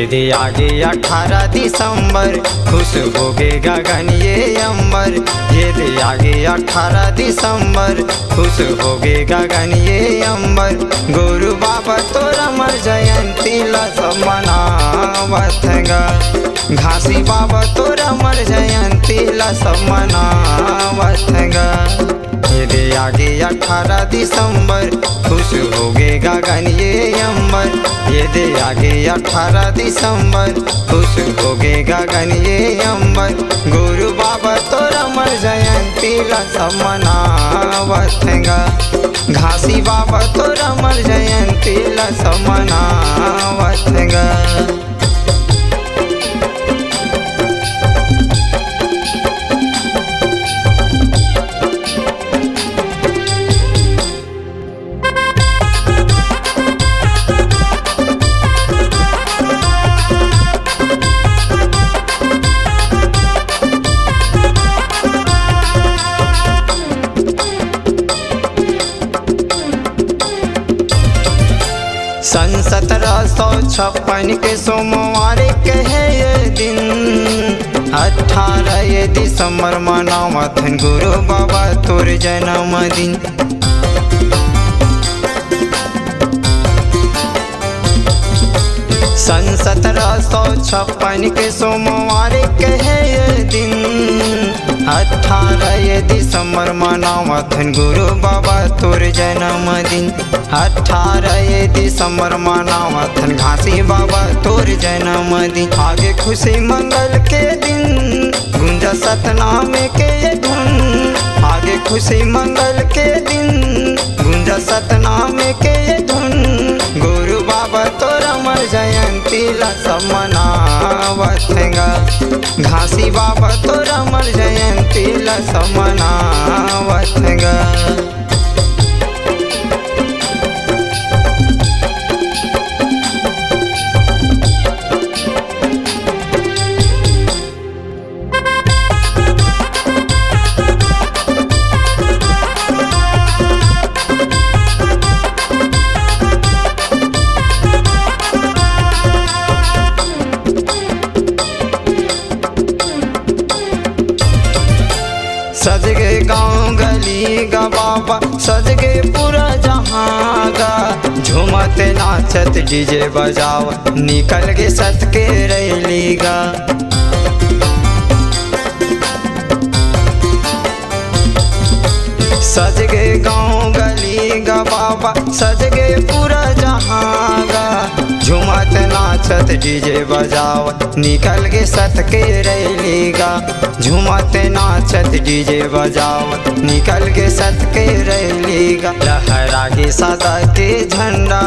यदि आगे 18 दिसंबर खुश होगे गगन ये अंबर। यदि आगे 18 दिसंबर खुश होगे गगन ये अंबर। गुरु बाबा तोरा मर जयंती ला सब मनावत गा। घासी बाबा तोरा मर जयंती ला सब मनावत गा। यदि आगे 18 दिसंबर खुश होगे गगन ये अंबर। यदि आगे 18 दिसंबर खुश होगे गगन ये अंबर। गुरु बाबा तोरा मर जयंती ला सब मनावत गा। घासी बाबा तोरा मर जयंती ला सब मनावत गा। सन 1756 के सोमवार के है ये दिन। 18 ये दिसंबर मनावत गुरु बाबा तोर जन्मदिन। सन 1756 के सोमवार के है ये दिन। 18 ये दिसंबर मनावत गुरु बाबा तोर जन्मदिन। 18 ये दिसंबर मनावत घासी बाबा तोर जन्मदिन। आगे खुशी मंगल के दिन गुंजा सतनाम के ये धुन। आगे खुशी मंगल के दिन गुंजा सतनाम के ये धुन। गुरु बाबा तोरा मर जयंती ला सब मनावत गा। घासी बाबा तोरा मर जयंती ला सब मनावत गा। सज गए गाँव गली गा बाबा सज गए पूरा जहाँ गा। झूमते नाचत डीजे बजाव निकल गए सत के रैली गा। सज गए गाँव गली गा बाबा सज गए पूरा जहाँ गा। झूमत नाचत डीजे बजाव निकल गए सत के रैली गा। झूमत नाचत डीजे बजाव निकल गए सत के रैली गा। लहरा गे सदा के झंडा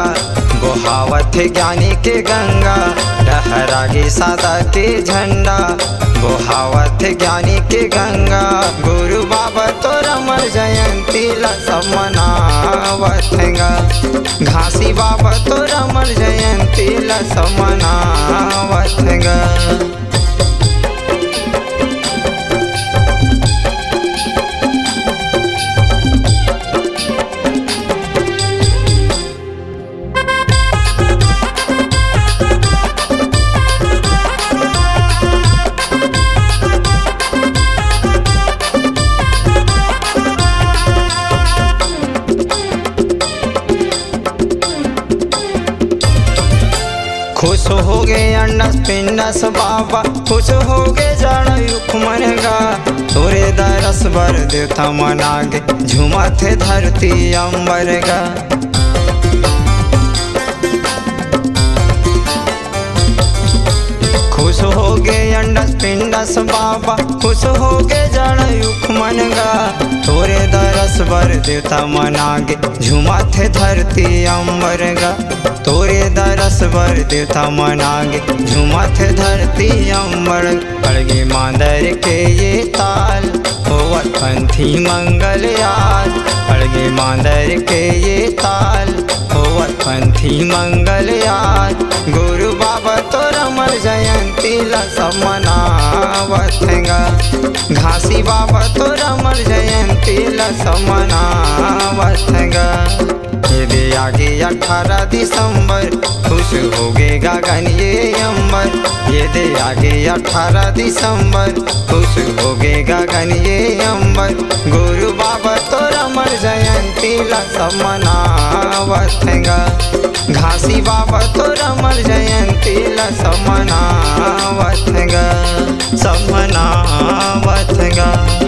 बहावत ज्ञानी के गंगा। लहरा गे सदा के झंडा बहावत ज्ञानी के गंगा। गुरु बाबा तोरा मर जयंती ला सब मनावत गा। घासी बाबा तोरा मर जयंती ला सब मनावत गा। खुश हो गए अंडस पिंडस बाबा खुश हो गए जाना युख मन गा। तोरे दरस बर देवता मना गे झूमत धरती अंबर गा। खुश हो गए अंडस पिंडस बाबा खुश हो गए जाना युख मन गा। तोरे दरस बर देवता मना गे झूमत धरती अंबर गा। तोरे दरस बर देवता मना गे झूमत धरती अंबर। पड़गे मांदर के ये ताल होवत पंथी मंगल आज। पड़गे मांदर के ये ताल होवत पंथी मंगल आज। गुरु बाबा तोरा मर जयंती ला सब मनावत गा। घासी बाबा तोरा मर जयंती ला सब मनावत गा। ये दे आगे 18 दिसंबर खुश होगे गगन ये अंबर। ये दे आगे 18 दिसंबर खुश होगे गगन ये अंबर। गुरु बाबा तोरा मर जयंती ला सब मनावत गा। घासी बाबा तोरा मर जयंती ला सब मनावत गा, सब मनावत गा।